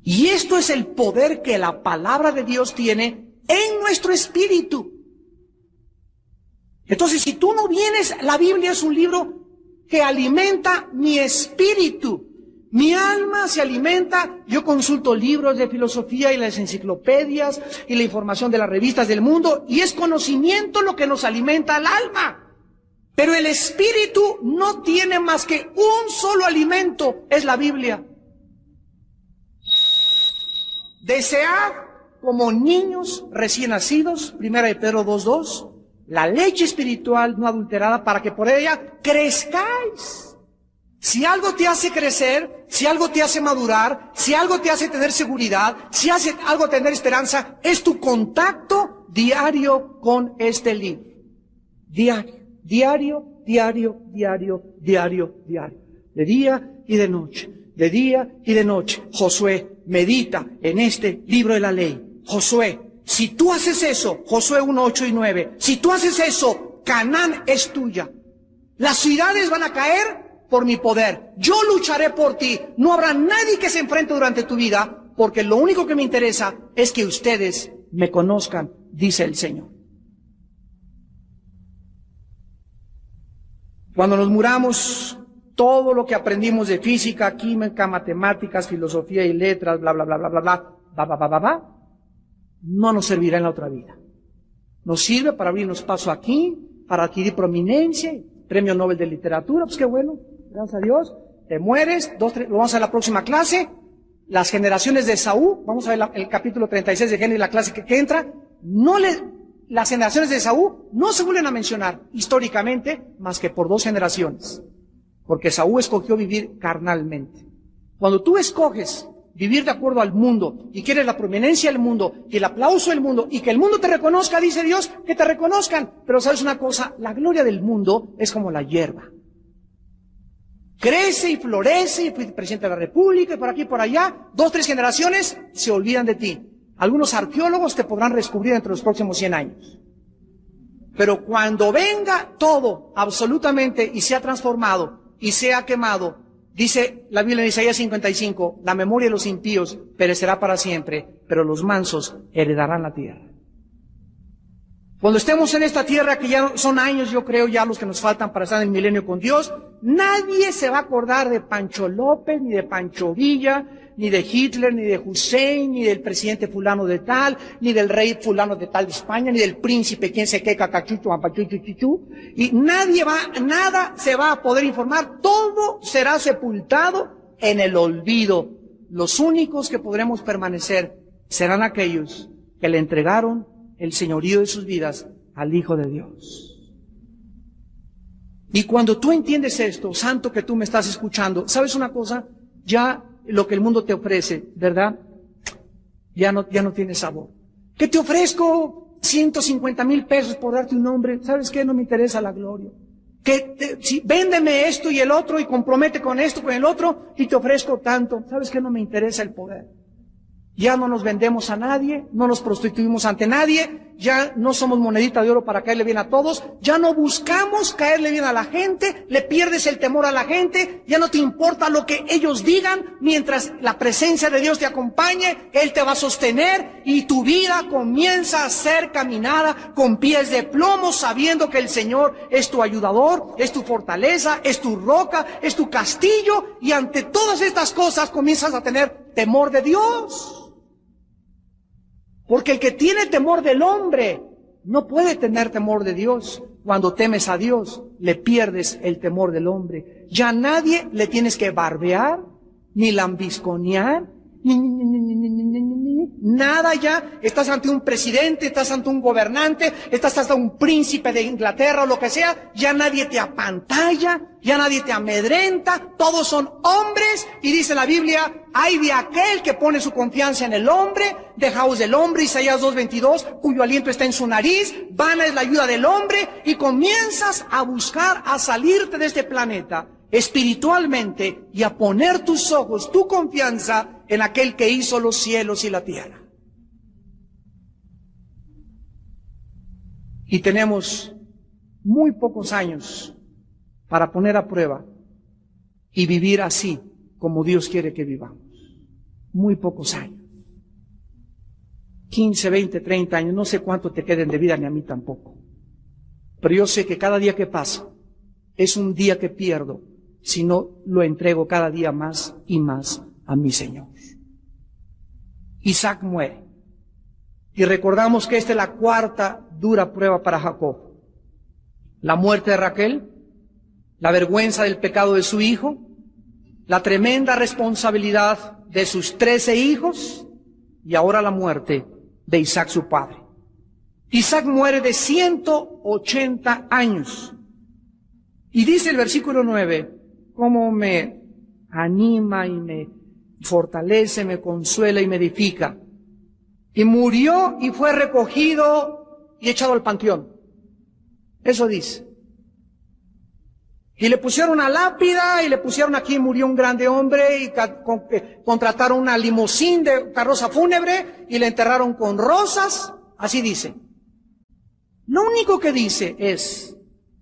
Y esto es el poder que la palabra de Dios tiene en nuestro espíritu. Entonces, si tú no vienes, la Biblia es un libro que alimenta mi espíritu. Mi alma se alimenta, yo consulto libros de filosofía y las enciclopedias y la información de las revistas del mundo, y es conocimiento lo que nos alimenta al alma. Pero el espíritu no tiene más que un solo alimento, es la Biblia. Desead como niños recién nacidos, 1 Pedro 2:2, la leche espiritual no adulterada, para que por ella crezcáis. Si algo te hace crecer, si algo te hace madurar, si algo te hace tener seguridad, si hace algo tener esperanza, es tu contacto diario con este libro. Diario. De día y de noche. De día y de noche. Josué, medita en este libro de la ley. Josué, si tú haces eso, Josué 1, 8 y 9, si tú haces eso, Canaán es tuya. Las ciudades van a caer por mi poder. Yo lucharé por ti. No habrá nadie que se enfrente durante tu vida, porque lo único que me interesa es que ustedes me conozcan, dice el Señor. Cuando nos muramos, todo lo que aprendimos de física, química, matemáticas, filosofía y letras, bla, bla, bla, bla, bla, bla, no nos servirá en la otra vida. Nos sirve para abrirnos paso aquí, para adquirir prominencia, premio Nobel de literatura, pues qué bueno, gracias a Dios. Te mueres, lo vamos a ver la próxima clase, las generaciones de Esaú, vamos a ver el capítulo 36 de Génesis, la clase que entra, las generaciones de Esaú no se vuelven a mencionar históricamente más que por 2 generaciones, porque Esaú escogió vivir carnalmente. Cuando tú escoges vivir de acuerdo al mundo y quieres la prominencia del mundo y el aplauso del mundo y que el mundo te reconozca, dice Dios, que te reconozcan. Pero sabes una cosa, la gloria del mundo es como la hierba. Crece y florece y fui presidente de la República y por aquí y por allá, 2, 3 generaciones se olvidan de ti. Algunos arqueólogos te podrán descubrir entre los próximos 100 años. Pero cuando venga todo absolutamente y sea transformado y sea quemado, dice la Biblia en Isaías 55, la memoria de los impíos perecerá para siempre, pero los mansos heredarán la tierra. Cuando estemos en esta tierra, que ya son años, yo creo, ya los que nos faltan para estar en el milenio con Dios, nadie se va a acordar de Pancho López, ni de Pancho Villa, ni de Hitler, ni de Hussein, ni del presidente fulano de tal, ni del rey fulano de tal de España, ni del príncipe quien se qué, cacachucho, ampachuchuchuchu, y nada se va a poder informar, todo será sepultado en el olvido. Los únicos que podremos permanecer serán aquellos que le entregaron el señorío de sus vidas al Hijo de Dios. Y cuando tú entiendes esto, santo que tú me estás escuchando, ¿sabes una cosa? Ya lo que el mundo te ofrece, ¿verdad? Ya no tiene sabor. ¿Qué te ofrezco? 150,000 pesos por darte un nombre. ¿Sabes qué? No me interesa la gloria. Si véndeme esto y el otro y compromete con esto, con el otro y te ofrezco tanto. ¿Sabes qué? No me interesa el poder. Ya no nos vendemos a nadie, no nos prostituimos ante nadie, ya no somos monedita de oro para caerle bien a todos, ya no buscamos caerle bien a la gente, le pierdes el temor a la gente, ya no te importa lo que ellos digan, mientras la presencia de Dios te acompañe, Él te va a sostener y tu vida comienza a ser caminada con pies de plomo, sabiendo que el Señor es tu ayudador, es tu fortaleza, es tu roca, es tu castillo, y ante todas estas cosas comienzas a tener temor de Dios. Porque el que tiene temor del hombre no puede tener temor de Dios. Cuando temes a Dios, le pierdes el temor del hombre. Ya a nadie le tienes que barbear, ni lambisconear, nada ya. Estás ante un presidente, estás ante un gobernante, estás hasta un príncipe de Inglaterra o lo que sea, ya nadie te apantalla, ya nadie te amedrenta, todos son hombres, y dice la Biblia, hay de aquel que pone su confianza en el hombre, dejaos del hombre, Isaías 2:22, cuyo aliento está en su nariz, vana es la ayuda del hombre, y comienzas a buscar a salirte de este planeta espiritualmente y a poner tus ojos, tu confianza en aquel que hizo los cielos y la tierra. Y tenemos muy pocos años para poner a prueba y vivir así como Dios quiere que vivamos. Muy pocos años. 15, 20, 30 años, no sé cuánto te queden de vida, ni a mí tampoco. Pero yo sé que cada día que pasa es un día que pierdo si no lo entrego cada día más y más a mi Señor. Isaac muere. Y recordamos que esta es la cuarta dura prueba para Jacob. La muerte de Raquel, la vergüenza del pecado de su hijo, la tremenda responsabilidad de sus 13 hijos y ahora la muerte de Isaac su padre. Isaac muere de 180 años. Y dice el versículo 9, cómo me anima y me fortalece, me consuela y me edifica. Y murió y fue recogido y echado al panteón. Eso dice. Y le pusieron una lápida y le pusieron aquí murió un grande hombre y contrataron una limusín de carroza fúnebre y le enterraron con rosas. Así dice. Lo único que dice es,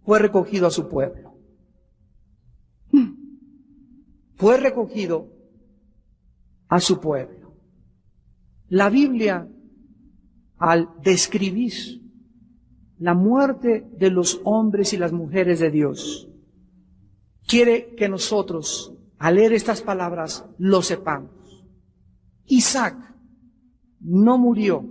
fue recogido a su pueblo. Fue recogido a su pueblo. La Biblia, al describir la muerte de los hombres y las mujeres de Dios, quiere que nosotros, al leer estas palabras, lo sepamos. Isaac no murió,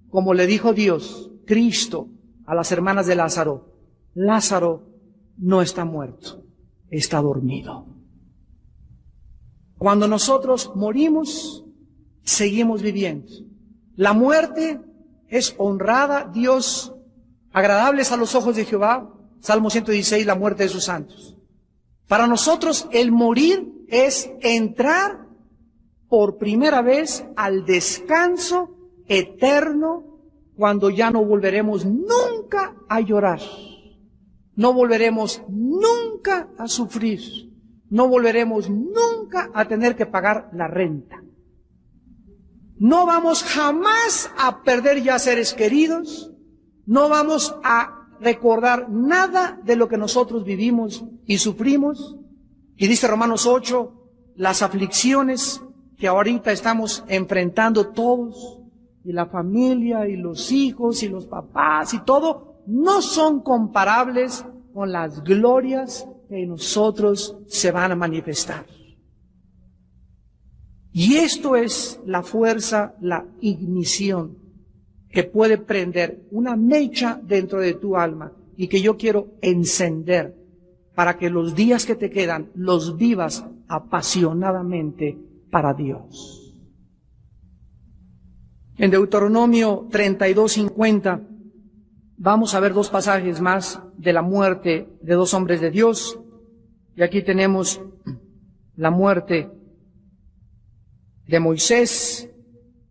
como le dijo Dios, Cristo, a las hermanas de Lázaro. Lázaro no está muerto, está dormido. Cuando nosotros morimos, seguimos viviendo. La muerte es honrada, Dios, agradables a los ojos de Jehová. Salmo 116, la muerte de sus santos. Para nosotros el morir es entrar por primera vez al descanso eterno, cuando ya no volveremos nunca a llorar, no volveremos nunca a sufrir, no volveremos nunca a tener que pagar la renta. No vamos jamás a perder ya seres queridos, no vamos a recordar nada de lo que nosotros vivimos y sufrimos. Y dice Romanos 8, las aflicciones que ahorita estamos enfrentando todos, y la familia, y los hijos, y los papás, y todo, no son comparables con las glorias que en nosotros se van a manifestar. Y esto es la fuerza, la ignición que puede prender una mecha dentro de tu alma y que yo quiero encender para que los días que te quedan los vivas apasionadamente para Dios. En Deuteronomio 32:50 vamos a ver dos pasajes más de la muerte de dos hombres de Dios. Y aquí tenemos la muerte de Moisés.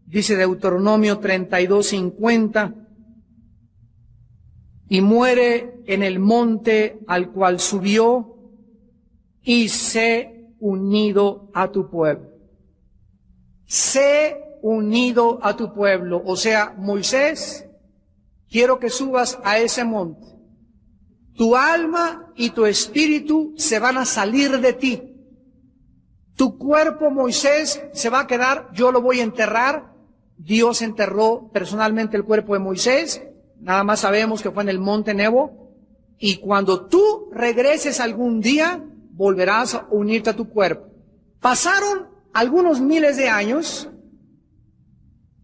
Dice Deuteronomio 32:50, y muere en el monte al cual subió, y sé unido a tu pueblo. Sé unido a tu pueblo. O sea, Moisés, quiero que subas a ese monte. Tu alma y tu espíritu se van a salir de ti. Tu cuerpo, Moisés, se va a quedar, yo lo voy a enterrar. Dios enterró personalmente el cuerpo de Moisés. Nada más sabemos que fue en el monte Nebo. Y cuando tú regreses algún día, volverás a unirte a tu cuerpo. Pasaron algunos miles de años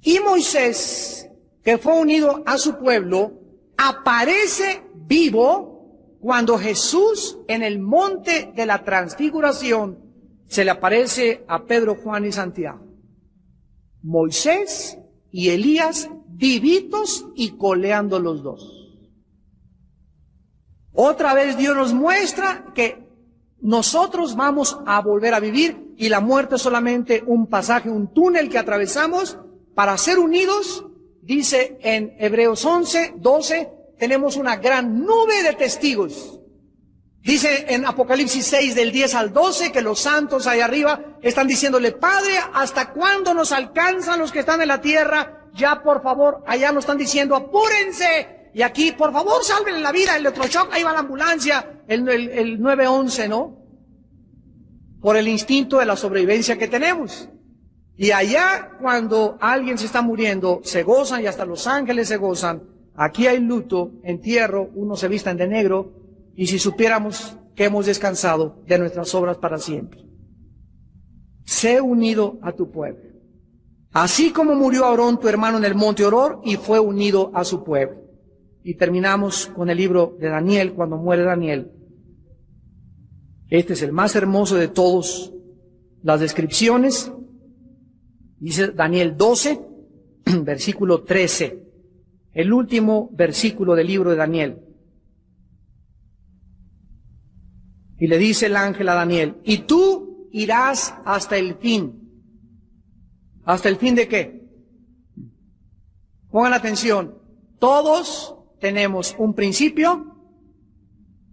y Moisés, que fue unido a su pueblo, aparece vivo cuando Jesús en el monte de la transfiguración se le aparece a Pedro, Juan y Santiago. Moisés y Elías vivitos y coleando los dos. Otra vez Dios nos muestra que nosotros vamos a volver a vivir y la muerte es solamente un pasaje, un túnel que atravesamos para ser unidos. Dice en Hebreos 11:12, tenemos una gran nube de testigos. Dice en Apocalipsis 6 del 10 al 12 que los santos allá arriba están diciéndole, Padre, ¿hasta cuándo nos alcanzan los que están en la tierra? Ya por favor, allá nos están diciendo, apúrense. Y aquí, por favor, salven la vida, el electroshock, ahí va la ambulancia, el 911, ¿no? Por el instinto de la sobrevivencia que tenemos. Y allá, cuando alguien se está muriendo, se gozan y hasta los ángeles se gozan. Aquí hay luto, entierro, unos se vistan de negro, y si supiéramos que hemos descansado de nuestras obras para siempre. Sé unido a tu pueblo. Así como murió Aarón, tu hermano, en el monte Horor, y fue unido a su pueblo. Y terminamos con el libro de Daniel, cuando muere Daniel. Este es el más hermoso de todos las descripciones. Dice Daniel 12, versículo 13. El último versículo del libro de Daniel. Y le dice el ángel a Daniel, y tú irás hasta el fin. ¿Hasta el fin de qué? Pongan atención. Todos tenemos un principio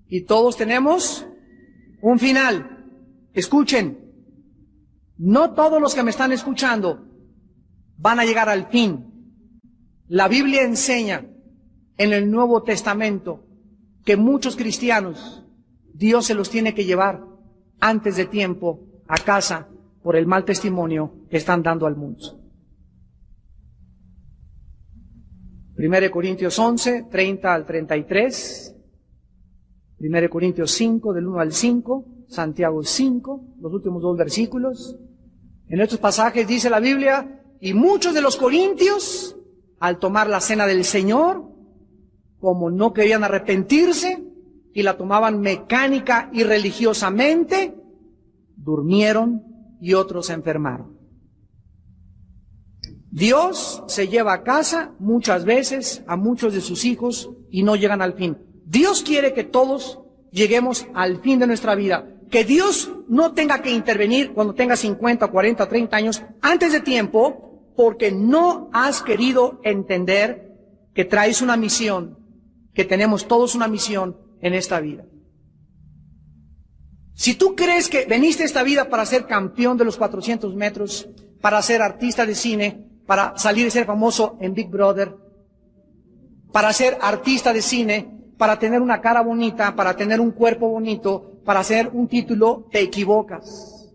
y todos tenemos un final. Escuchen, no todos los que me están escuchando van a llegar al fin. La Biblia enseña en el Nuevo Testamento que muchos cristianos Dios se los tiene que llevar antes de tiempo a casa por el mal testimonio que están dando al mundo. 1 Corintios 11, 30 al 33, 1 Corintios 5, del 1 al 5, Santiago 5, los últimos dos versículos. En estos pasajes dice la Biblia, y muchos de los corintios, al tomar la cena del Señor, como no querían arrepentirse, y la tomaban mecánica y religiosamente, durmieron y otros se enfermaron. Dios se lleva a casa muchas veces a muchos de sus hijos y no llegan al fin. Dios quiere que todos lleguemos al fin de nuestra vida. Que Dios no tenga que intervenir cuando tengas 50, 40, 30 años antes de tiempo, porque no has querido entender que traes una misión, que tenemos todos una misión en esta vida. Si tú crees que veniste a esta vida para ser campeón de los 400 metros, para ser artista de cine, para salir y ser famoso en Big Brother, para ser artista de cine, para tener una cara bonita, para tener un cuerpo bonito, para hacer un título, te equivocas.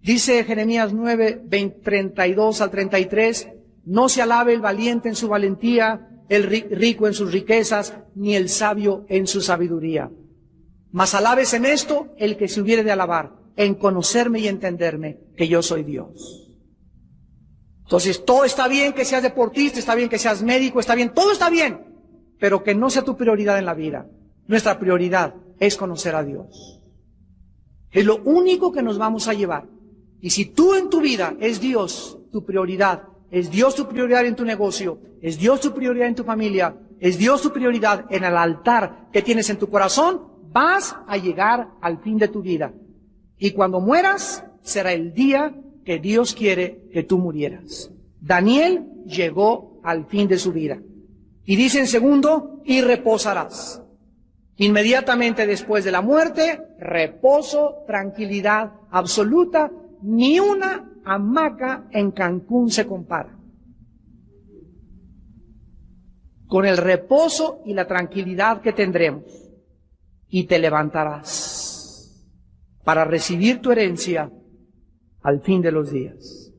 Dice Jeremías 9, 32 al 33, no se alabe el valiente en su valentía, el rico en sus riquezas, ni el sabio en su sabiduría. Mas alabes en esto el que se hubiere de alabar, en conocerme y entenderme que yo soy Dios. Entonces, todo está bien que seas deportista, está bien que seas médico, está bien, todo está bien, pero que no sea tu prioridad en la vida. Nuestra prioridad es conocer a Dios. Es lo único que nos vamos a llevar. Y si tú en tu vida es Dios tu prioridad, es Dios tu prioridad en tu negocio, es Dios tu prioridad en tu familia, es Dios tu prioridad en el altar que tienes en tu corazón, vas a llegar al fin de tu vida. Y cuando mueras, será el día que Dios quiere que tú murieras. Daniel llegó al fin de su vida. Y dice en segundo, y reposarás. Inmediatamente después de la muerte, reposo, tranquilidad absoluta, ni una hamaca en Cancún se compara con el reposo y la tranquilidad que tendremos. Y te levantarás para recibir tu herencia al fin de los días.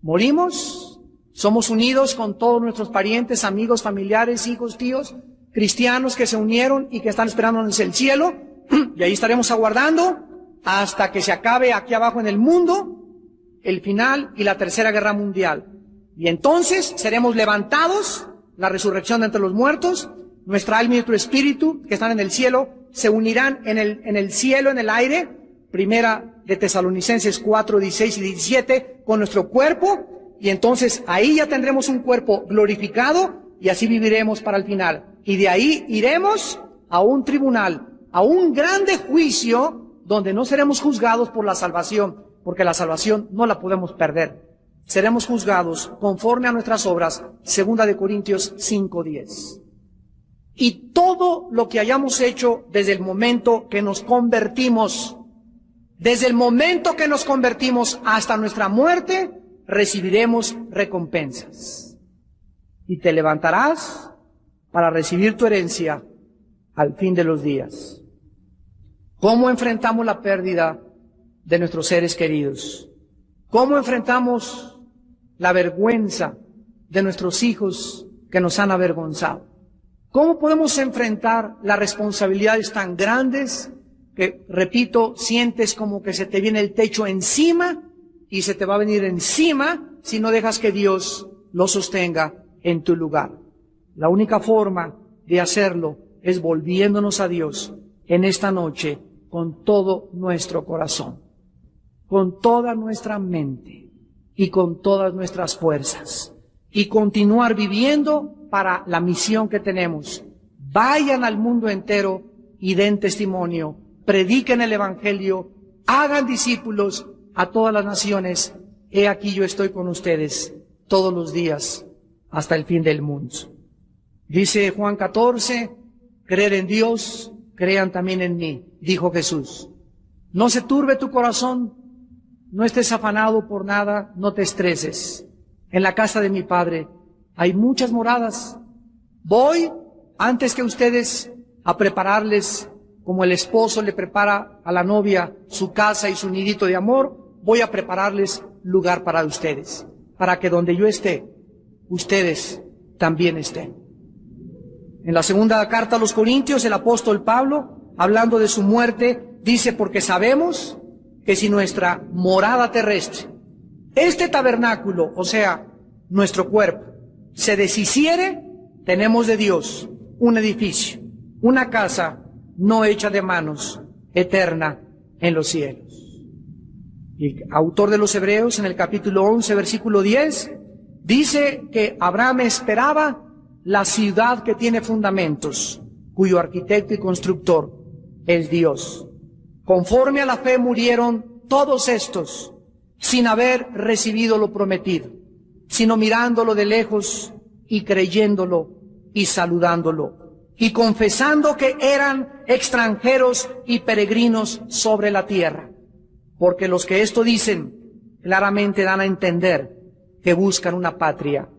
Morimos, somos unidos con todos nuestros parientes, amigos, familiares, hijos, tíos, cristianos que se unieron y que están esperándonos en el cielo, y ahí estaremos aguardando hasta que se acabe aquí abajo en el mundo el final y la tercera guerra mundial. Y entonces seremos levantados, la resurrección de entre los muertos, nuestra alma y nuestro espíritu que están en el cielo se unirán en el cielo, en el aire, primera de Tesalonicenses 4, 16 y 17, con nuestro cuerpo, y entonces ahí ya tendremos un cuerpo glorificado y así viviremos para el final. Y de ahí iremos a un tribunal, a un grande juicio donde no seremos juzgados por la salvación, porque la salvación no la podemos perder. Seremos juzgados conforme a nuestras obras, 2 Corintios 5:10. Y todo lo que hayamos hecho desde el momento que nos convertimos, hasta nuestra muerte, recibiremos recompensas. Y te levantarás para recibir tu herencia al fin de los días. ¿Cómo enfrentamos la pérdida de nuestros seres queridos? ¿Cómo enfrentamos la vergüenza de nuestros hijos que nos han avergonzado? ¿Cómo podemos enfrentar las responsabilidades tan grandes que, repito, sientes como que se te viene el techo encima y se te va a venir encima si no dejas que Dios lo sostenga en tu lugar? La única forma de hacerlo es volviéndonos a Dios en esta noche con todo nuestro corazón, con toda nuestra mente y con todas nuestras fuerzas, y continuar viviendo para la misión que tenemos. Vayan al mundo entero y den testimonio, prediquen el Evangelio, hagan discípulos a todas las naciones. He aquí yo estoy con ustedes todos los días hasta el fin del mundo. Dice Juan 14, creer en Dios, crean también en mí, dijo Jesús. No se turbe tu corazón, no estés afanado por nada, no te estreses. En la casa de mi Padre hay muchas moradas. Voy antes que ustedes a prepararles, como el esposo le prepara a la novia su casa y su nidito de amor, voy a prepararles lugar para ustedes, para que donde yo esté, ustedes también estén. En la segunda carta a los Corintios, el apóstol Pablo, hablando de su muerte, dice, porque sabemos que si nuestra morada terrestre, este tabernáculo, o sea, nuestro cuerpo, se deshiciere, tenemos de Dios un edificio, una casa no hecha de manos, eterna en los cielos. Y el autor de los Hebreos, en el capítulo 11, versículo 10, dice que Abraham esperaba la ciudad que tiene fundamentos, cuyo arquitecto y constructor es Dios. Conforme a la fe murieron todos estos, sin haber recibido lo prometido, sino mirándolo de lejos y creyéndolo y saludándolo, y confesando que eran extranjeros y peregrinos sobre la tierra. Porque los que esto dicen claramente dan a entender que buscan una patria,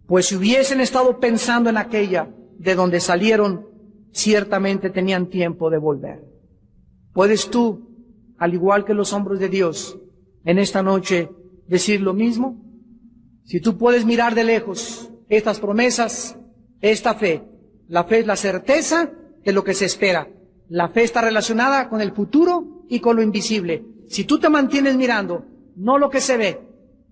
pues si hubiesen estado pensando en aquella de donde salieron, ciertamente tenían tiempo de volver. ¿Puedes tú, al igual que los hombres de Dios, en esta noche decir lo mismo? Si tú puedes mirar de lejos estas promesas, esta fe, la fe es la certeza de lo que se espera. La fe está relacionada con el futuro y con lo invisible. Si tú te mantienes mirando, no lo que se ve,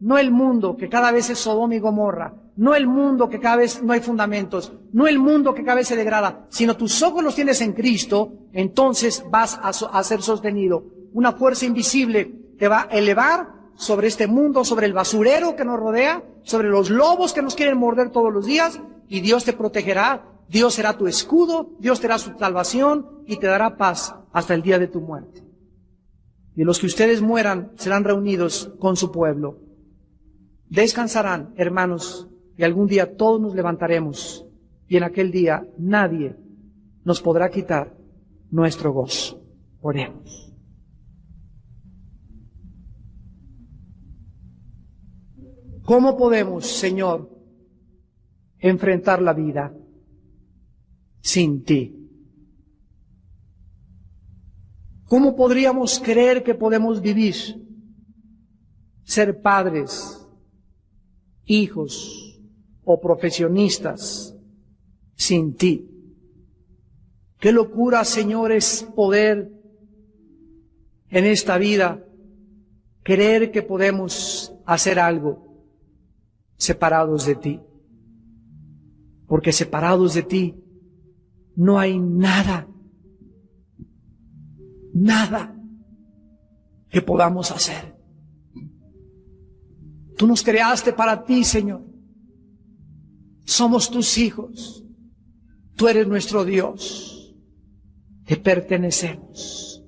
no el mundo que cada vez es Sodoma y Gomorra, no el mundo que cada vez no hay fundamentos, no el mundo que cada vez se degrada, sino tus ojos los tienes en Cristo, entonces vas a ser sostenido. Una fuerza invisible te va a elevar sobre este mundo, sobre el basurero que nos rodea, sobre los lobos que nos quieren morder todos los días, y Dios te protegerá, Dios será tu escudo, Dios te dará su salvación y te dará paz hasta el día de tu muerte. Y los que ustedes mueran serán reunidos con su pueblo. Descansarán, hermanos, y algún día todos nos levantaremos y en aquel día nadie nos podrá quitar nuestro gozo. Oremos. ¿Cómo podemos, Señor, enfrentar la vida sin ti? ¿Cómo podríamos creer que podemos vivir, ser padres, hijos o profesionistas sin ti? Qué locura, Señor, es poder en esta vida creer que podemos hacer algo separados de ti. Porque separados de ti no hay nada que podamos hacer. Tú nos creaste para ti, Señor. Somos tus hijos. Tú eres nuestro Dios. Te pertenecemos.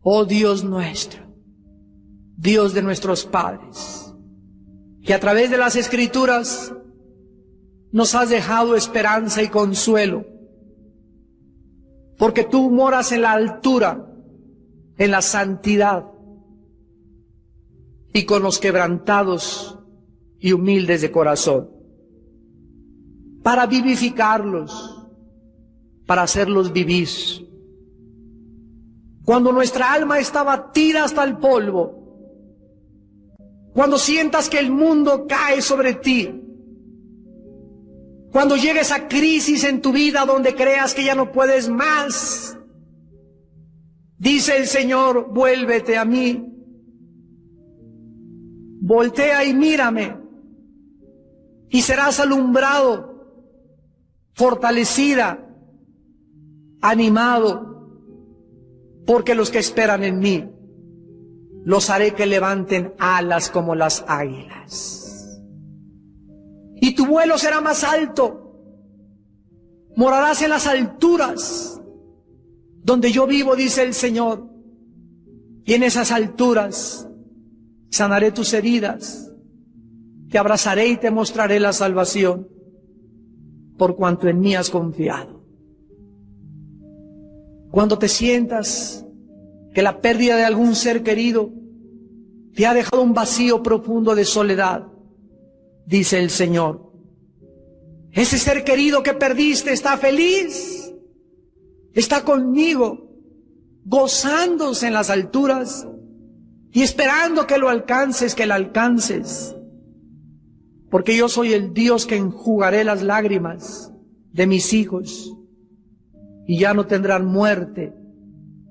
Oh Dios nuestro, Dios de nuestros padres, que a través de las Escrituras nos has dejado esperanza y consuelo, porque tú moras en la altura, en la santidad, y con los quebrantados y humildes de corazón, para vivificarlos, para hacerlos vivir. Cuando nuestra alma está batida hasta el polvo, cuando sientas que el mundo cae sobre ti, cuando llegue esa crisis en tu vida donde creas que ya no puedes más, dice el Señor, vuélvete a mí, voltea y mírame, y serás alumbrado, fortalecida, animado, porque los que esperan en mí, los haré que levanten alas como las águilas. Y tu vuelo será más alto. Morarás en las alturas, donde yo vivo, dice el Señor. Y en esas alturas sanaré tus heridas, te abrazaré y te mostraré la salvación, por cuanto en mí has confiado. Cuando te sientas que la pérdida de algún ser querido te ha dejado un vacío profundo de soledad, dice el Señor, ese ser querido que perdiste está feliz, está conmigo, gozándose en las alturas y esperando que lo alcances, que la alcances, porque yo soy el Dios que enjugaré las lágrimas de mis hijos y ya no tendrán muerte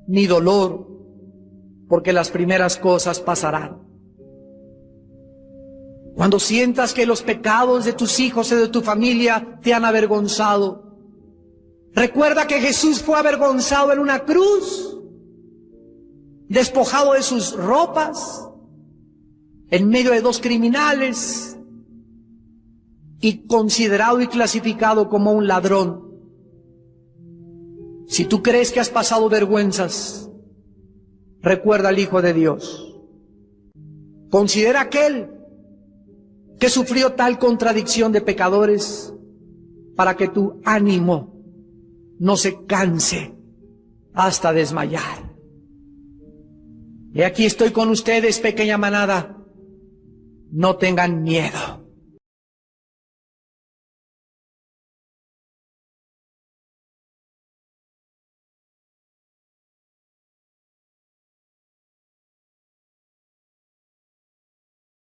ni dolor, porque las primeras cosas pasarán. Cuando sientas que los pecados de tus hijos y de tu familia te han avergonzado, recuerda que Jesús fue avergonzado en una cruz, despojado de sus ropas, en medio de dos criminales y considerado y clasificado como un ladrón. Si tú crees que has pasado vergüenzas, recuerda al Hijo de Dios. Considera aquel que sufrió tal contradicción de pecadores para que tu ánimo no se canse hasta desmayar. Y aquí estoy con ustedes, pequeña manada. No tengan miedo.